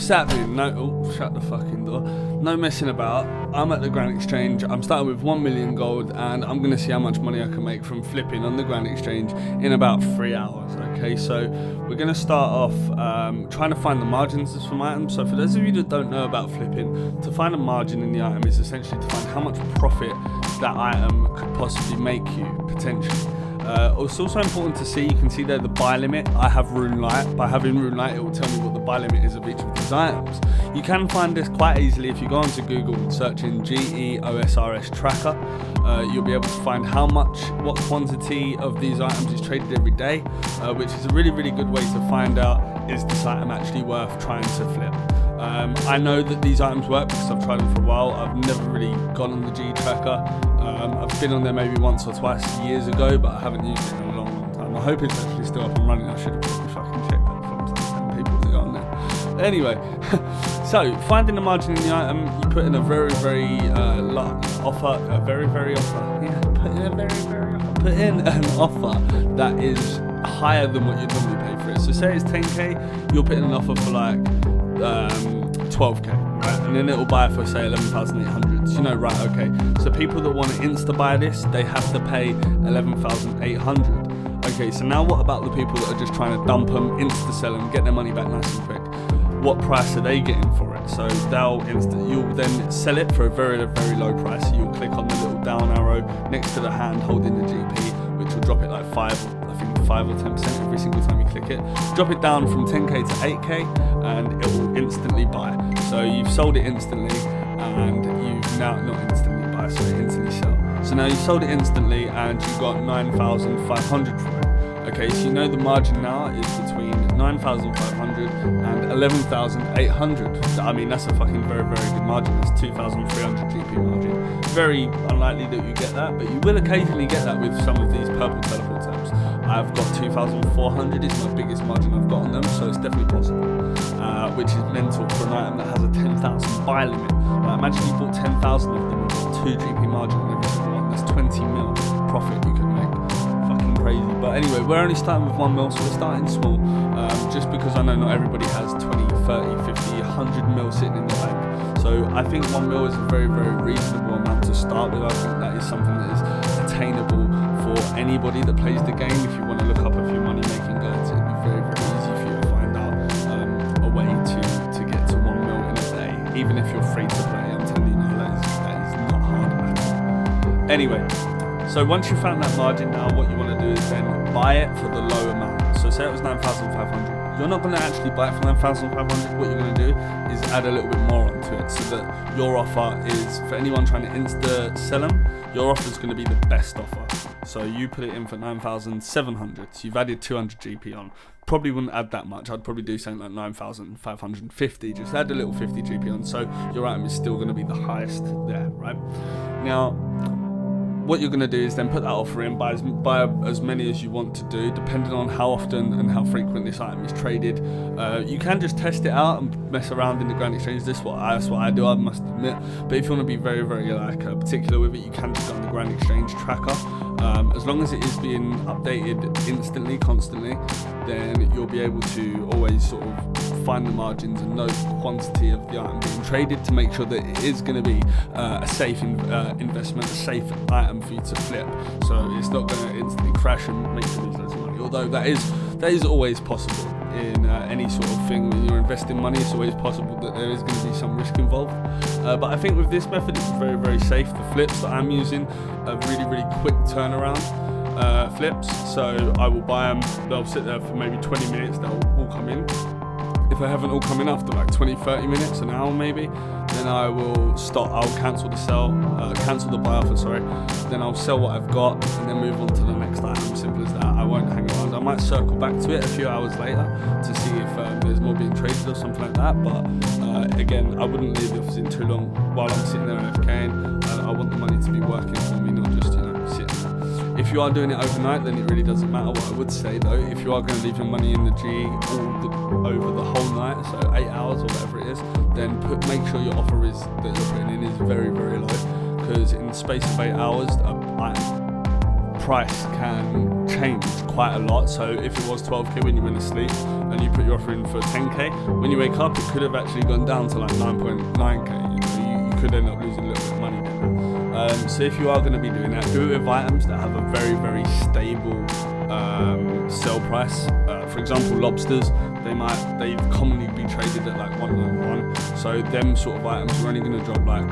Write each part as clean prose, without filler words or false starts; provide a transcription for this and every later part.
Sadly, shut the fucking door. No messing about. I'm at the Grand Exchange. I'm starting with 1 million gold, and I'm going to see how much money I can make from flipping on the Grand Exchange in about 3 hours. Okay, so we're going to start off trying to find the margins of some items. So for those of you that don't know about flipping, to find a margin in the item is essentially to find how much profit that item could possibly make you, potentially. It's also important to see, you can see there the buy limit. I have Rune Light. By having Rune Light, it will tell me what the buy limit is of each of these items. You can find this quite easily if you go onto Google and search in GEOSRS tracker. You'll be able to find what quantity of these items is traded every day, which is a really, really good way to find out, is this item actually worth trying to flip. I know that these items work because I've tried them for a while. I've never really gone on the G tracker. I've been on there maybe once or twice years ago, but I haven't used it in a long, long time. I hope it's actually still up and running. I should have probably fucking checked that from some people to go on there. Anyway, so finding the margin in the item, you put in a very, very offer, a very, very offer. Yeah, put in an offer that is higher than what you'd normally pay for it. So say it's 10k, you'll put in an offer for like 12k, right? And then it'll buy it for say 11,800. So you know, right, okay, so people that want to insta buy this, they have to pay 11,800. Okay, so now what about the people that are just trying to dump them, insta sell them, get their money back nice and quick? What price are they getting for it? So you'll then sell it for a very, very low price. So you'll click on the little down arrow next to the hand holding the GP, which will drop it like 5 or 10% every single time you click it. Drop it down from 10k to 8k and it will instantly buy. So you've sold it instantly, and you've now not instantly buy, so instantly sell. So now you've sold it instantly and you've got 9,500 for it. Okay, so you know the margin now is between 9,500 and 11,800. I mean, that's a fucking very, very good margin. That's 2,300 GP margin. Very unlikely that you get that, but you will occasionally get that with some of these purple teleport tabs. I've got 2,400 is my biggest margin I've got on them, so it's definitely possible, which is mental for an item that has a 10,000 buy limit. Imagine you bought 10,000 of them and got 2 GP margin on every single one. That's 20 mil profit you could make. Fucking crazy. But anyway, we're only starting with 1 mil, so we're starting small, just because I know not everybody has 20, 30, 50, 100 mil sitting in the bank. So I think 1 mil is a very, very reasonable amount to start with. I think that is something that is attainable for anybody that plays the game. If you want to look up a few money making guides, it'd be very, very easy for you to find out a way to get to 1 mil in a day, even if you're free to play. I'm telling you now, that is not hard at all. Anyway, so once you've found that margin, now what you want to do is then buy it for the low amount. So say it was 9,500. You're not going to actually buy it for 9,500. What you're going to do is add a little bit more onto it, so that your offer is, for anyone trying to insta sell them, your offer is going to be the best offer. So you put it in for 9,700. So you've added 200 GP on. Probably wouldn't add that much. I'd probably do something like 9,550. Just add a little 50 GP on, so your item is still going to be the highest there, right? Now, what you're going to do is then put that offer in, buy as many as you want to do, depending on how often and how frequent this item is traded. You can just test it out and mess around in the Grand Exchange. That's what I do, I must admit. But if you want to be very, very particular with it, you can just go on the Grand Exchange tracker. As long as it is being updated instantly, constantly, then you'll be able to always sort of find the margins and know the quantity of the item being traded to make sure that it is going to be a safe investment, a safe item for you to flip. So it's not going to instantly crash and make you lose loads of money. Although that is always possible in any sort of thing. When you're investing money, it's always possible that there is going to be some risk involved. But I think with this method, it's very, very safe. The flips that I'm using are really, really quick turnaround flips. So I will buy them, they'll sit there for maybe 20 minutes, they'll all come in. If they haven't all come in after like 20, 30 minutes, an hour maybe, then I will stop, I'll cancel the buy offer, sorry. Then I'll sell what I've got and then move on to the next item, simple as that. I won't hang around. I might circle back to it a few hours later to see if there's more being traded or something like that, but again, I wouldn't leave the office in too long while I'm sitting there AFKing. I want the money to be working for me, not just, sitting there. If you are doing it overnight, then it really doesn't matter. What I would say though, if you are going to leave your money in the G over the whole night, so 8 hours or whatever it is, then make sure your offer is that you're putting in is very, very low, because in the space of 8 hours, price can change quite a lot. So if it was 12k when you went to sleep and you put your offer in for 10k, when you wake up it could have actually gone down to like 9.9k. You could end up losing a little bit of money there. So if you are going to be doing that, do it with items that have a very, very stable sell price. For example, lobsters, they commonly be traded at like 191. So them sort of items are only going to drop like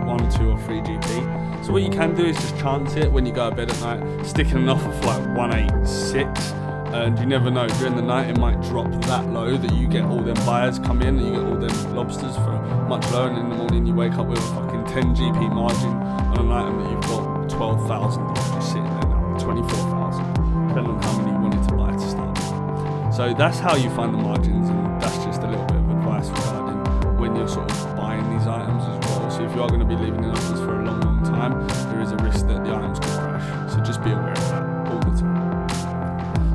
1, 2 or 3 GP. So what you can do is just chance it when you go to bed at night, sticking an offer for like 186. And you never know, during the night it might drop that low that you get all them buyers come in and you get all them lobsters for much lower, and in the morning you wake up with a fucking 10 GP margin on an item that you've got $12,000 just sitting there now, 24,000, depending on how many you wanted to buy to start with. So that's how you find the margins, and that's just a little bit of advice regarding when you're sort of buying these items as well. So if you are going to be leaving in offers for a long, long time, there is a risk that the items could crash. So just be aware of that all the time.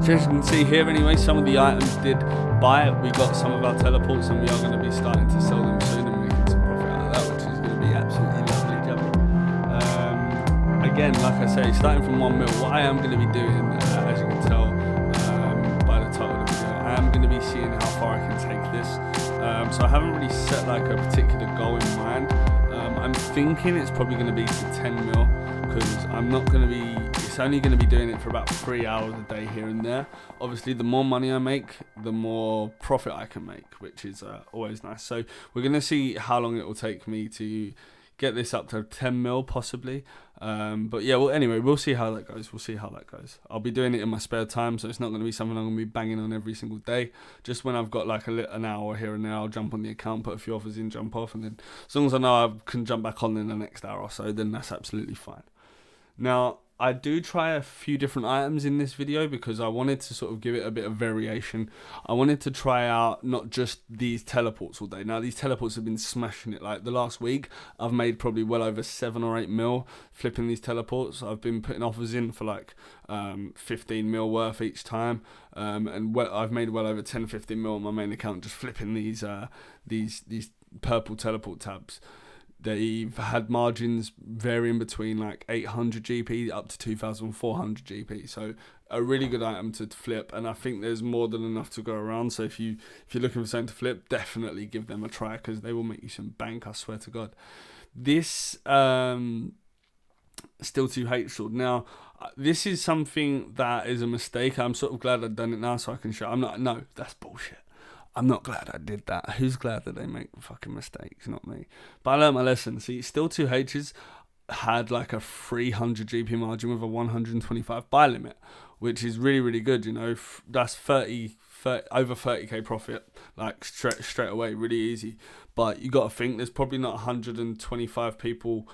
So as you can see here anyway, some of the items did buy. We got some of our teleports and we are going to be starting to sell them soon and making some profit out of that, which is going to be absolutely lovely jubbly. Again, like I say, starting from 1 mil, what I am going to be doing, as you can tell by the title of the video, I am going to be seeing how far I can take this. So I haven't really set like a particular goal in mind. I'm thinking it's probably going to be to 10 mil because I'm not going to be, it's only going to be doing it for about 3 hours a day here and there. Obviously, the more money I make, the more profit I can make, which is always nice. So we're going to see how long it will take me to get this up to 10 mil possibly. But yeah, well, anyway, we'll see how that goes. I'll be doing it in my spare time, so it's not going to be something I'm going to be banging on every single day. Just when I've got like an hour here and there, I'll jump on the account, put a few offers in, jump off, and then as long as I know I can jump back on in the next hour or so, then that's absolutely fine. Now, I do try a few different items in this video because I wanted to sort of give it a bit of variation. I wanted to try out not just these teleports all day. Now, these teleports have been smashing it. Like the last week, I've made probably well over 7 or 8 mil flipping these teleports. I've been putting offers in for like 15 mil worth each time. And I've made well over 10, 15 mil on my main account just flipping these purple teleport tabs. They've had margins varying between like 800 GP up to 2,400 GP. So a really good item to flip, and I think there's more than enough to go around. So if you're looking for something to flip, definitely give them a try because they will make you some bank, I swear to God. This Still 2H sword. Now, this is something that is a mistake. I'm sort of glad I've done it now so I can show. No, that's bullshit. I'm not glad I did that. Who's glad that they make fucking mistakes? Not me. But I learned my lesson. See, Still 2H's had like a 300 GP margin with a 125 buy limit, which is really, really good. You know, that's 30 over 30k profit, like straight away, really easy. But you got to think there's probably not 125 people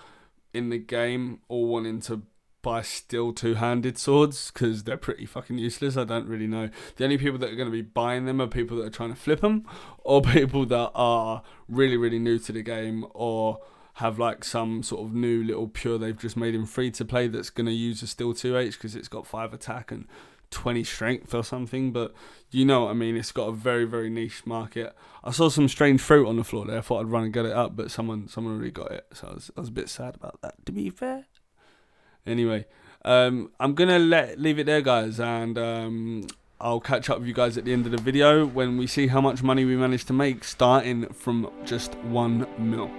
in the game all wanting to buy Still two-handed swords because they're pretty fucking useless. I don't really know. The only people that are going to be buying them are people that are trying to flip them, or people that are really, really new to the game, or have like some sort of new little pure they've just made him free to play that's going to use a Still 2H because it's got 5 attack and 20 strength or something. But you know what I mean, it's got a very, very niche market. I saw some strange fruit on the floor there. I thought I'd run and get it up, but someone already got it, so I was a bit sad about that, to be fair. Anyway, I'm gonna leave it there, guys, and I'll catch up with you guys at the end of the video when we see how much money we managed to make starting from just 1 mil.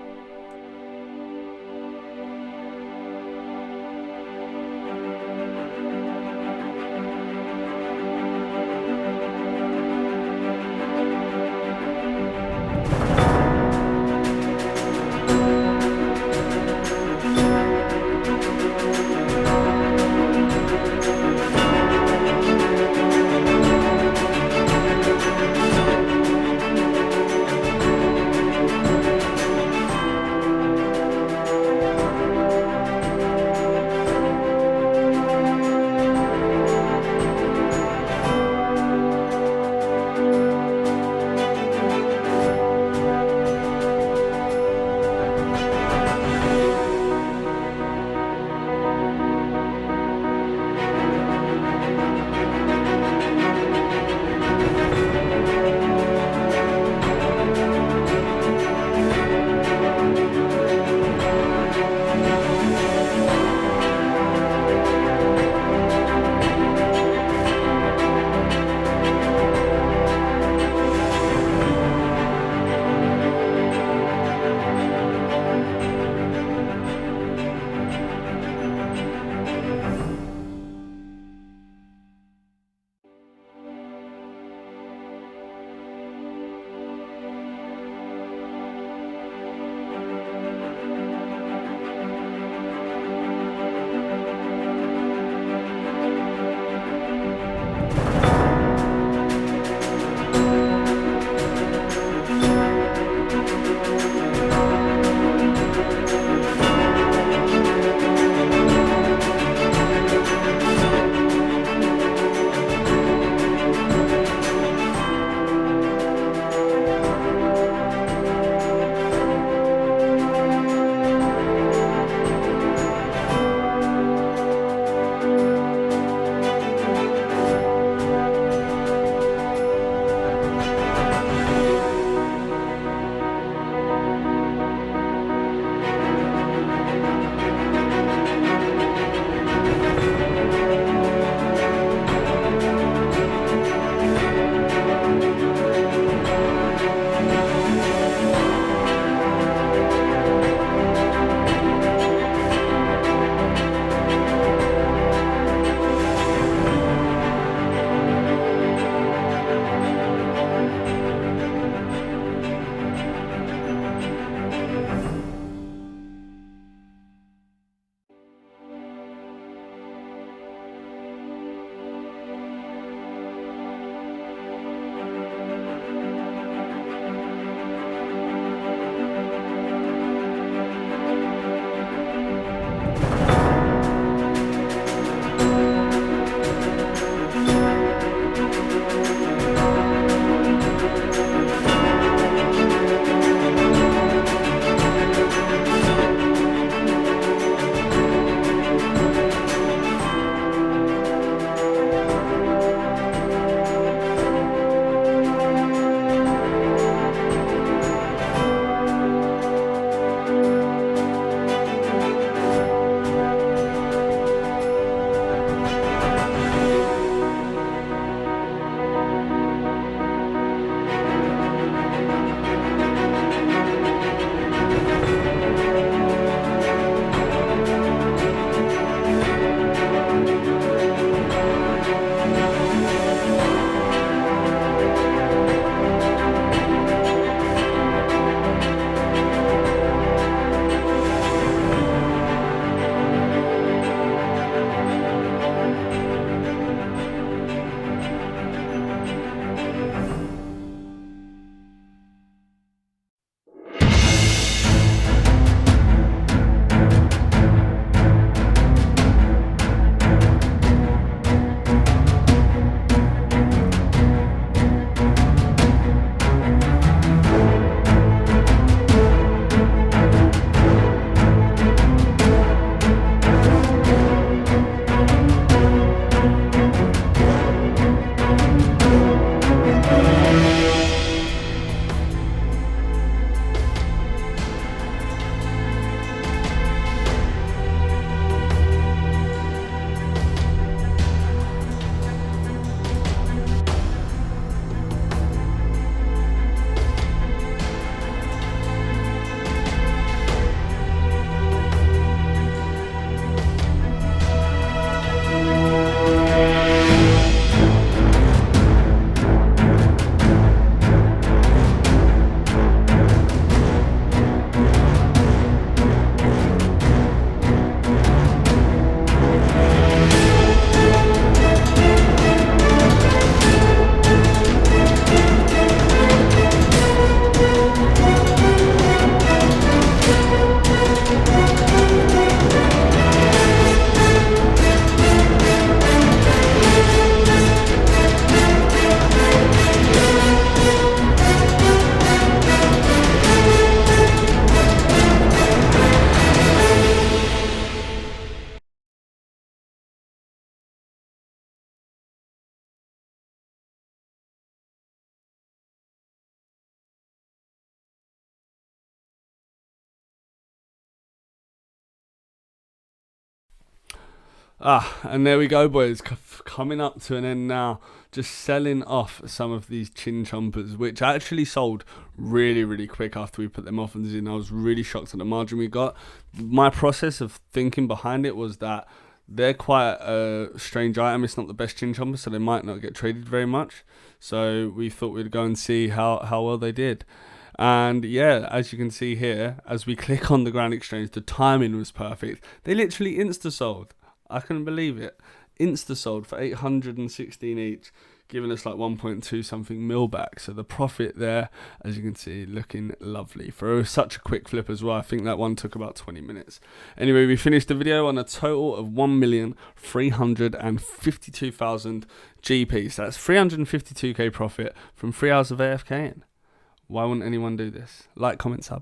And there we go, boys. Coming up to an end now. Just selling off some of these chin chompers, which actually sold really, really quick after we put them offers in. I was really shocked at the margin we got. My process of thinking behind it was that they're quite a strange item. It's not the best chin chomper, so they might not get traded very much. So we thought we'd go and see how well they did. And yeah, as you can see here, as we click on the Grand Exchange, the timing was perfect. They literally insta-sold. I couldn't believe it. Insta-sold for 816 each, giving us like 1.2 something mil back. So the profit there, as you can see, looking lovely. For such a quick flip as well, I think that one took about 20 minutes. Anyway, we finished the video on a total of 1,352,000 GP. So that's 352k profit from 3 hours of AFKing. Why wouldn't anyone do this? Like, comment, sub.